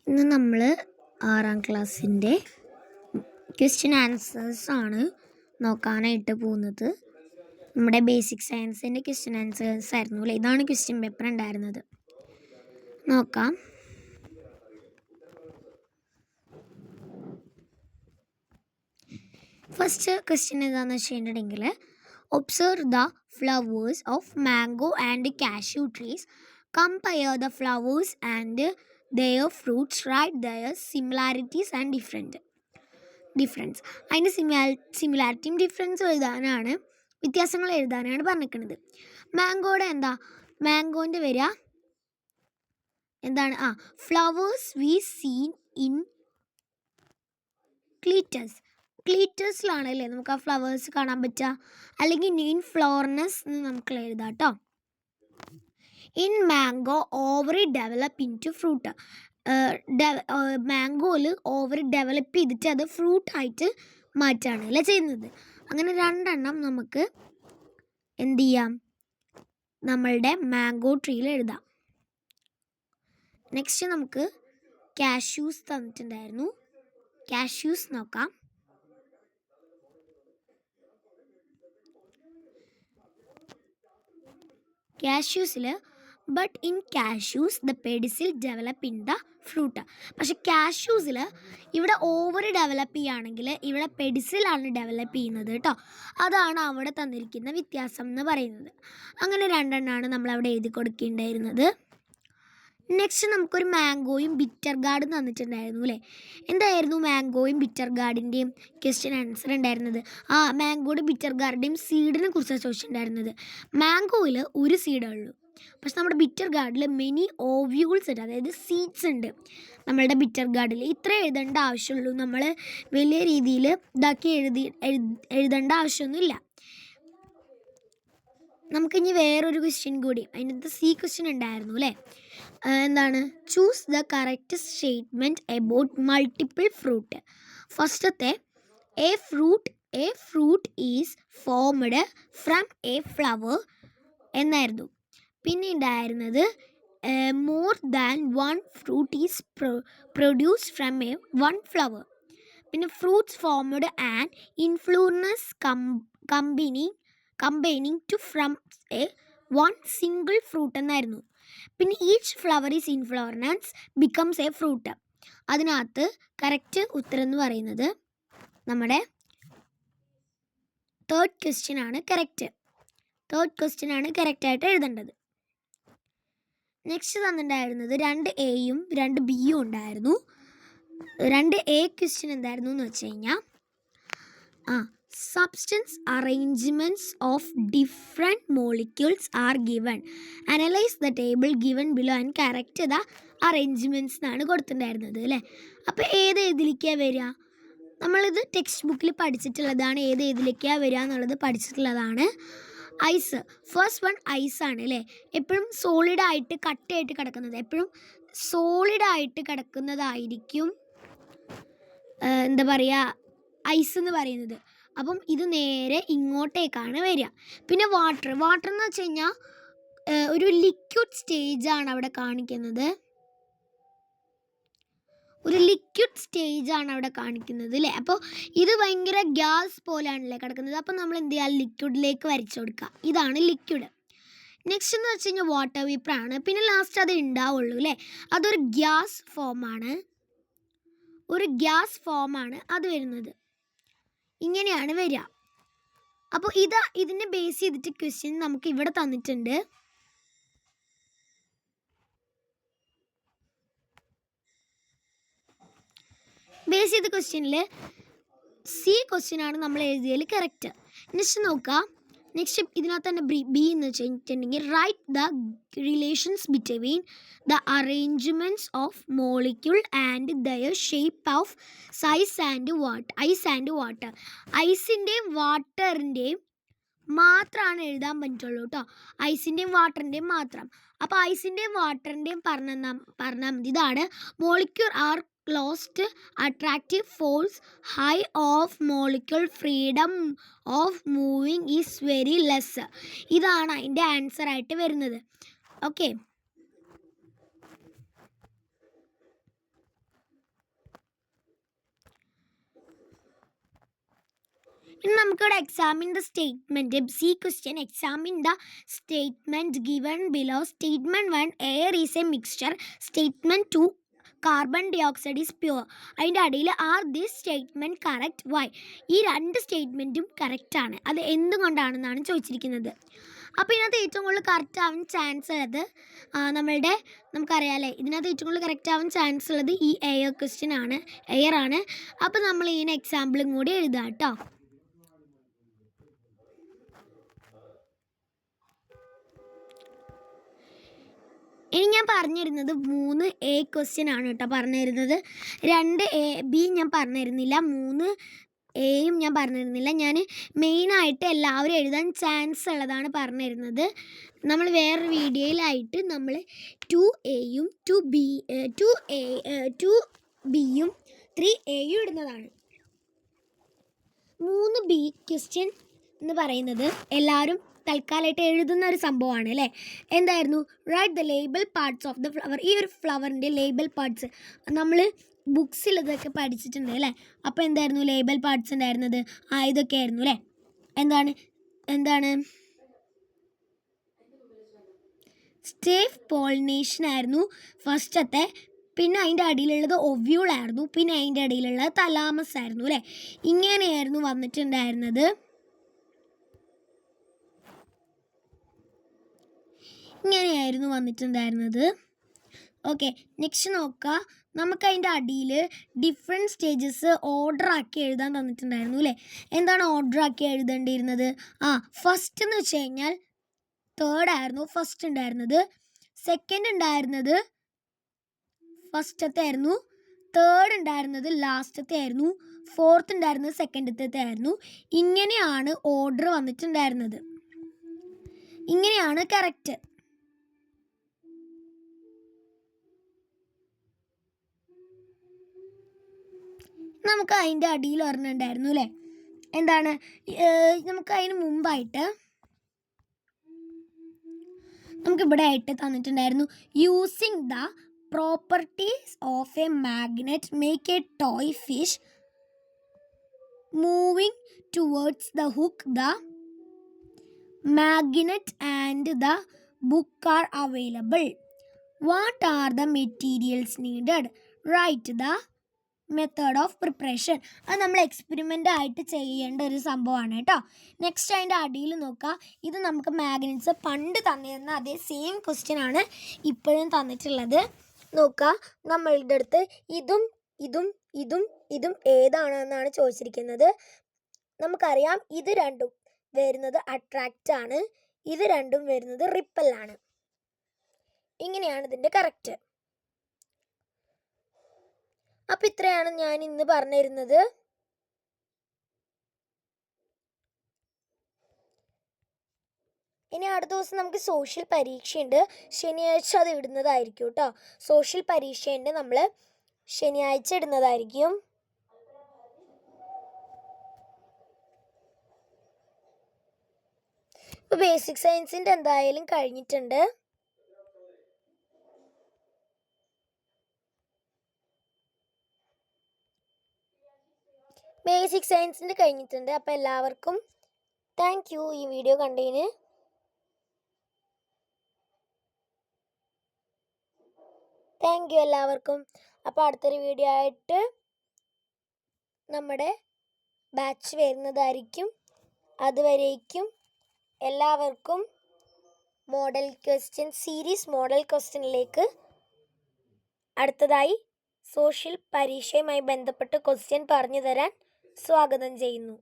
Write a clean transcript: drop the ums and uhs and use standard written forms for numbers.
ഇന്ന് നമ്മൾ 6ാം ക്ലാസ്സിൻ്റെ ക്വസ്റ്റ്യൻ ആൻസേഴ്സ് ആണ് നോക്കാനായിട്ട് പോകുന്നത്. നമ്മുടെ ബേസിക് സയൻസിൻ്റെ ക്വസ്റ്റ്യൻ ആൻസേഴ്സ് ആയിരുന്നു അല്ലേ. ഇതാണ് ക്വസ്റ്റ്യൻ പേപ്പർ ഉണ്ടായിരുന്നത്. നോക്കാം. ഫസ്റ്റ് ക്വസ്റ്റ്യൻ എന്താണെന്ന് വെച്ചിട്ടുണ്ടെങ്കിൽ, observe the flowers of mango and cashew trees, compare the flowers and their fruits, write their similarities and difference. അതിൻ്റെ സിമിലാരിറ്റിയും ഡിഫറൻസും എഴുതാനാണ്, വ്യത്യാസങ്ങൾ എഴുതാനാണ് പറഞ്ഞിരിക്കുന്നത്. മാംഗോയുടെ മാംഗോൻ്റെ വരിക എന്താണ്? ഫ്ലവേഴ്സ് വി സീൻ ഇൻ ക്ലീറ്റസിലാണ് അല്ലേ നമുക്ക് ആ ഫ്ലവേഴ്സ് കാണാൻ പറ്റുക, അല്ലെങ്കിൽ ഇൻ ഫ്ലോർനെസ് എന്ന് നമുക്ക് എഴുതാം കേട്ടോ. In mango ovary develop into fruit, മാംഗോയിൽ ഓവറി ഡെവലപ്പ് ചെയ്തിട്ട് അത് ഫ്രൂട്ടായിട്ട് മാറ്റുകയാണ് അല്ലേ ചെയ്യുന്നത്. അങ്ങനെ 2 നമുക്ക് എന്ത് ചെയ്യാം, നമ്മളുടെ മാംഗോ ട്രീയിൽ എഴുതാം. നെക്സ്റ്റ് നമുക്ക് കാഷ്യൂസ് തന്നിട്ടുണ്ടായിരുന്നു. കാഷ്യൂസ് നോക്കാം. കാഷ്യൂസിൽ but in cashews the pedicel develop in the fruit. പക്ഷെ കാഷ്യൂസിൽ ഇവിടെ ഓവർ ഡെവലപ്പ് ചെയ്യുകയാണെങ്കിൽ ഇവിടെ പെഡിസിലാണ് ഡെവലപ്പ് ചെയ്യുന്നത് കേട്ടോ. അതാണ് അവിടെ തന്നിരിക്കുന്ന വ്യത്യാസം എന്ന് പറയുന്നത്. അങ്ങനെ 2 നമ്മളവിടെ എഴുതി കൊടുക്കേണ്ടായിരുന്നത്. നെക്സ്റ്റ് നമുക്കൊരു മാംഗോയും ബിറ്റർ ഗാർഡും തന്നിട്ടുണ്ടായിരുന്നു അല്ലേ. എന്തായിരുന്നു മാംഗോയും ബിറ്റർ ഗാർഡിൻ്റെയും ക്വസ്റ്റ്യൻ ആൻസർ ഉണ്ടായിരുന്നത്? മാംഗോയുടെ ബിറ്റർ ഗാർഡിൻ്റെയും സീഡിനെ കുറിച്ചാണ് ചോദിച്ചിട്ടുണ്ടായിരുന്നത്. മാംഗോയിൽ ഒരു സീഡേ ഉള്ളൂ, പക്ഷെ നമ്മുടെ ബിറ്റർ ഗാർഡിൽ മെനി ഓവ്യൂൾസ് ഉണ്ട്, അതായത് സീഡ്സ് ഉണ്ട് നമ്മളുടെ ബിറ്റർ ഗാർഡിൽ. ഇത്ര എഴുതേണ്ട ആവശ്യമുള്ളൂ, നമ്മൾ വലിയ രീതിയിൽ ഇതാക്കി എഴുതേണ്ട ആവശ്യമൊന്നുമില്ല. നമുക്കിനി വേറൊരു ക്വസ്റ്റ്യൻ കൂടി, അതിനകത്ത് സി ക്വസ്റ്റ്യൻ ഉണ്ടായിരുന്നു അല്ലേ. എന്താണ്? Choose the correct statement about multiple fruit. ഫസ്റ്റത്തെ a fruit is formed from a flower എന്നായിരുന്നു. പിന്നെ ഉണ്ടായിരുന്നത് more than 1 fruit is produced from a 1 flower. പിന്നെ fruits formed and inflorescence combining to from a 1 single fruit എന്നായിരുന്നു. പിന്നെ each flower is inflorescence becomes a fruit. അതിനകത്ത് correct ഉത്തരം എന്ന് പറയുന്നത് നമ്മുടെ തേർഡ് ക്വസ്റ്റ്യൻ ആണ് കറക്റ്റായിട്ട് എഴുതേണ്ടത്. നെക്സ്റ്റ് തന്നിട്ടുണ്ടായിരുന്നത് 2 എയും 2 ബിയും ഉണ്ടായിരുന്നു. 2 എ ക്വസ്റ്റ്യൻ എന്തായിരുന്നു എന്ന് വെച്ച് കഴിഞ്ഞാൽ, substance arrangements of different molecules are given. Analyze the table given below and correct the arrangements എന്നാണ് കൊടുത്തിട്ടുണ്ടായിരുന്നത് അല്ലേ. അപ്പോൾ ഏത് ഏതിലേക്കാണ് വരിക? നമ്മളിത് ടെക്സ്റ്റ് ബുക്കിൽ പഠിച്ചിട്ടുള്ളതാണ്. ഏത് ഏതിലേക്കാണ് വരിക എന്നുള്ളത് പഠിച്ചിട്ടുള്ളതാണ്. ഐസ്, ഫസ്റ്റ് വൺ ഐസാണ് അല്ലേ. എപ്പോഴും സോളിഡായിട്ട് കട്ടയായിട്ട് കിടക്കുന്നത്, എപ്പോഴും സോളിഡായിട്ട് കിടക്കുന്നതായിരിക്കും എന്താ പറയുക, ഐസ് എന്ന് പറയുന്നത്. അപ്പം ഇത് നേരെ ഇങ്ങോട്ടേക്കാണ് വരിക. പിന്നെ വാട്ടർ എന്ന് വെച്ച് കഴിഞ്ഞാൽ ഒരു ലിക്വിഡ് സ്റ്റേജാണ് അവിടെ കാണിക്കുന്നത്, അല്ലേ. അപ്പോൾ ഇത് ഭയങ്കര ഗ്യാസ് പോലെയാണല്ലേ കിടക്കുന്നത്. അപ്പോൾ നമ്മൾ എന്ത് ചെയ്യുക, ലിക്വിഡിലേക്ക് വരച്ചു കൊടുക്കുക. ഇതാണ് ലിക്വിഡ്. നെക്സ്റ്റ് എന്ന് വെച്ച് കഴിഞ്ഞാൽ വാട്ടർ വേപ്പറാണ്. പിന്നെ ലാസ്റ്റ് അത് ഉണ്ടാവുള്ളൂ അല്ലേ. അതൊരു ഗ്യാസ് ഫോമാണ് അത് വരുന്നത്. ഇങ്ങനെയാണ് വരിക. അപ്പോൾ ഇതിനെ ബേസ് ചെയ്തിട്ട് ക്വസ്റ്റ്യൻ നമുക്ക് ഇവിടെ തന്നിട്ടുണ്ട്. ബേസ് ചെയ്ത ക്വസ്റ്റ്യനിൽ സി ക്വസ്റ്റ്യനാണ് നമ്മൾ എഴുതിയതിൽ കറക്റ്റ്. നെക്സ്റ്റ് നോക്കാം. നെക്സ്റ്റ് ഇതിനകത്ത് തന്നെ ബി എന്ന് വെച്ചിട്ടുണ്ടെങ്കിൽ, write the relations between the arrangements of molecule and their shape of ice and water. ഐസിൻ്റെയും വാട്ടറിൻ്റെയും മാത്രമാണ് എഴുതാൻ പറ്റുള്ളൂ കേട്ടോ, ഐസിൻ്റെയും വാട്ടറിൻ്റെയും മാത്രം. അപ്പോൾ ഐസിൻ്റെയും വാട്ടറിൻ്റെയും പറഞ്ഞാൽ മതി. ഇതാണ് molecule are closed attractive force high of molecule freedom of moving is very less. ഇതാണ് അതിൻ്റെ ആൻസർ ആയിട്ട് വരുന്നത്. ഓക്കെ. ഇനി നമുക്കിവിടെ examine the statement C question examine the statement given below. Statement 1 air is a mixture. Statement 2 carbon dioxide is pure. അതിൻ്റെ അടിയിൽ are this statement correct why. ഈ രണ്ട് സ്റ്റേറ്റ്മെൻറ്റും കറക്റ്റാണ്. അത് എന്തുകൊണ്ടാണെന്നാണ് ചോദിച്ചിരിക്കുന്നത്. അപ്പോൾ ഇതിനകത്ത് ഏറ്റവും കൂടുതൽ കറക്റ്റ് ആവാൻ ചാൻസ് ഉള്ളത് നമുക്കറിയാമല്ലേ, ഇതിനകത്ത് ഏറ്റവും കൂടുതൽ കറക്റ്റ് ആവാൻ ചാൻസ് ഉള്ളത് ഈ എയർ ക്വസ്റ്റ്യൻ ആണ്, എയർ ആണ്. അപ്പോൾ നമ്മൾ ഇതിന് എക്സാമ്പിളും കൂടി എഴുതാം കേട്ടോ. ഇനി ഞാൻ പറഞ്ഞിരുന്നത് 3 എ ക്വസ്റ്റ്യൻ ആണ് കേട്ടോ പറഞ്ഞിരുന്നത്. 2 എ ബി ഞാൻ പറഞ്ഞിരുന്നില്ല, 3 എയും ഞാൻ പറഞ്ഞിരുന്നില്ല. ഞാൻ മെയിനായിട്ട് എല്ലാവരും എഴുതാൻ ചാൻസ് ഉള്ളതാണ് പറഞ്ഞിരുന്നത്. നമ്മൾ വേറൊരു വീഡിയോയിലായിട്ട് നമ്മൾ 2 എയും 2 ബിയും 3 എയും ഇടുന്നതാണ്. 3 ബി ക്വസ്റ്റ്യൻ എന്ന് പറയുന്നത് എല്ലാവരും തൽക്കാലമായിട്ട് എഴുതുന്ന ഒരു സംഭവമാണ് അല്ലേ. എന്തായിരുന്നു? Write the label parts of the flower. ഈ ഒരു ഫ്ലവറിൻ്റെ ലേബൽ പാർട്സ് നമ്മൾ ബുക്സിൽ ഇതൊക്കെ പഠിച്ചിട്ടുണ്ട് അല്ലേ. അപ്പോൾ എന്തായിരുന്നു ലേബൽ പാർട്സ് ഉണ്ടായിരുന്നത്? ഇതൊക്കെ ആയിരുന്നു അല്ലേ. എന്താണ് സ്റ്റേഫ് പോളിനേഷൻ ആയിരുന്നു ഫസ്റ്റത്തെ. പിന്നെ അതിൻ്റെ അടിയിലുള്ളത് ഒവ്യൂൾ ആയിരുന്നു. പിന്നെ അതിൻ്റെ അടിയിലുള്ളത് തലാമസ് ആയിരുന്നു അല്ലേ. ഇങ്ങനെയായിരുന്നു വന്നിട്ടുണ്ടായിരുന്നത്. ഓക്കെ, നെക്സ്റ്റ് നോക്കുക. നമുക്ക് അതിൻ്റെ അടിയിൽ ഡിഫറെൻറ്റ് സ്റ്റേജസ് ഓർഡർ ആക്കി എഴുതാൻ തന്നിട്ടുണ്ടായിരുന്നു അല്ലേ. എന്താണ് ഓർഡർ ആക്കി എഴുതേണ്ടിയിരുന്നത്? ഫസ്റ്റ് എന്ന് വെച്ച് കഴിഞ്ഞാൽ തേർഡ് ആയിരുന്നു ഫസ്റ്റ് ഉണ്ടായിരുന്നത്. സെക്കൻഡ് ഉണ്ടായിരുന്നത് ഫസ്റ്റത്തെ ആയിരുന്നു. തേർഡ് ഉണ്ടായിരുന്നത് ലാസ്റ്റത്തെ ആയിരുന്നു. ഫോർത്ത് ഉണ്ടായിരുന്നത് സെക്കൻഡത്തെ ആയിരുന്നു. ഇങ്ങനെയാണ് ഓർഡർ വന്നിട്ടുണ്ടായിരുന്നത്. ഇങ്ങനെയാണ് കറക്റ്റ്. നമുക്ക് അതിൻ്റെ അടിയിൽ ഒരെണ്ണുണ്ടായിരുന്നു അല്ലേ. എന്താണ്? നമുക്ക് അതിന് മുമ്പായിട്ട് നമുക്കിവിടെ ആയിട്ട് തന്നിട്ടുണ്ടായിരുന്നു using the properties of A magnet make A toy fish moving towards the hook. The magnet and the book are available. What are the materials needed? Write the method of preparation. അത് നമ്മൾ experiment ആയിട്ട് ചെയ്യേണ്ട ഒരു സംഭവമാണ് കേട്ടോ. Next അതിൻ്റെ അടിയിൽ നോക്കുക. ഇത് നമുക്ക് മാഗ്നറ്റ്സ് പണ്ട് തന്നിരുന്ന അതേ സെയിം ക്വസ്റ്റ്യൻ ആണ് ഇപ്പോഴും തന്നിട്ടുള്ളത്. നോക്കുക, നമ്മളുടെ അടുത്ത് ഇതും ഏതാണെന്നാണ് ചോദിച്ചിരിക്കുന്നത്. നമുക്കറിയാം ഇത് രണ്ടും വരുന്നത് അട്രാക്റ്റ് ആണ്, ഇത് രണ്ടും വരുന്നത് റിപ്പൽ ആണ്. ഇങ്ങനെയാണ് ഇതിൻ്റെ കറക്റ്റ്. അപ്പം ഇത്രയാണ് ഞാൻ ഇന്ന് പറഞ്ഞിരുന്നത്. ഇനി അടുത്ത ദിവസം നമുക്ക് സോഷ്യൽ പരീക്ഷയുണ്ട്. ശനിയാഴ്ച അത് ഇടുന്നതായിരിക്കും കേട്ടോ. സോഷ്യൽ പരീക്ഷയുണ്ട്, നമ്മൾ ശനിയാഴ്ച ഇടുന്നതായിരിക്കും. ഇപ്പോൾ ബേസിക് സയൻസിൻ്റെ എന്തായാലും കഴിഞ്ഞിട്ടുണ്ട്. ബേസിക് സയൻസിൻ്റെ കഴിഞ്ഞിട്ടുണ്ട്. അപ്പോൾ എല്ലാവർക്കും താങ്ക് യു ഈ വീഡിയോ കണ്ടതിന്. താങ്ക് യു എല്ലാവർക്കും. അപ്പോൾ അടുത്തൊരു വീഡിയോ ആയിട്ട് നമ്മുടെ ബാച്ച് വരുന്നതായിരിക്കും. അതുവരേക്കും എല്ലാവർക്കും മോഡൽ ക്വസ്റ്റ്യൻ സീരീസ് മോഡൽ ക്വസ്റ്റ്യനിലേക്ക് അടുത്തതായി സോഷ്യൽ പരീക്ഷയുമായി ബന്ധപ്പെട്ട് ക്വസ്റ്റ്യൻ പറഞ്ഞു തരാൻ സ്വാഗതം ചെയ്യുന്നു.